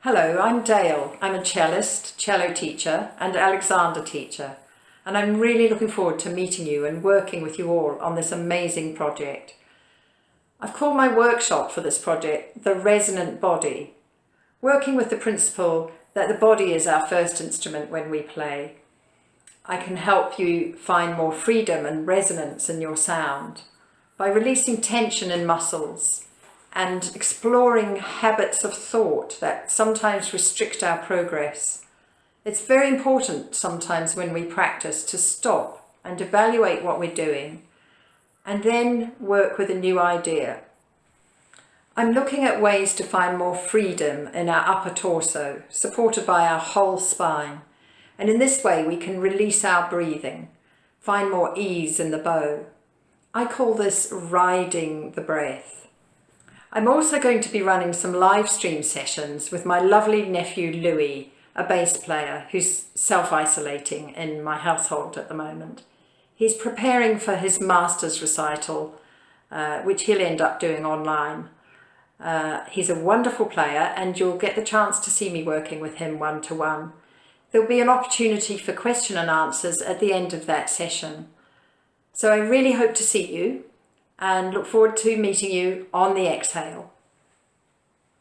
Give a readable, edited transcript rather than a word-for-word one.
Hello, I'm Dale. I'm a cellist, cello teacher and Alexander teacher, and I'm really looking forward to meeting you and working with you all on this amazing project. I've called my workshop for this project The Resonant Body, working with the principle that the body is our first instrument when we play. I can help you find more freedom and resonance in your sound by releasing tension in muscles and exploring habits of thought that sometimes restrict our progress. It's very important sometimes when we practice to stop and evaluate what we're doing and then work with a new idea. I'm looking at ways to find more freedom in our upper torso, supported by our whole spine. And in this way we can release our breathing, find more ease in the bow. I call this riding the breath. I'm also going to be running some live stream sessions with my lovely nephew Louis, a bass player who's self-isolating in my household at the moment. He's preparing for his master's recital, which he'll end up doing online. He's a wonderful player and you'll get the chance to see me working with him one-to-one. There'll be an opportunity for question and answers at the end of that session. So I really hope to see you and look forward to meeting you on the exhale.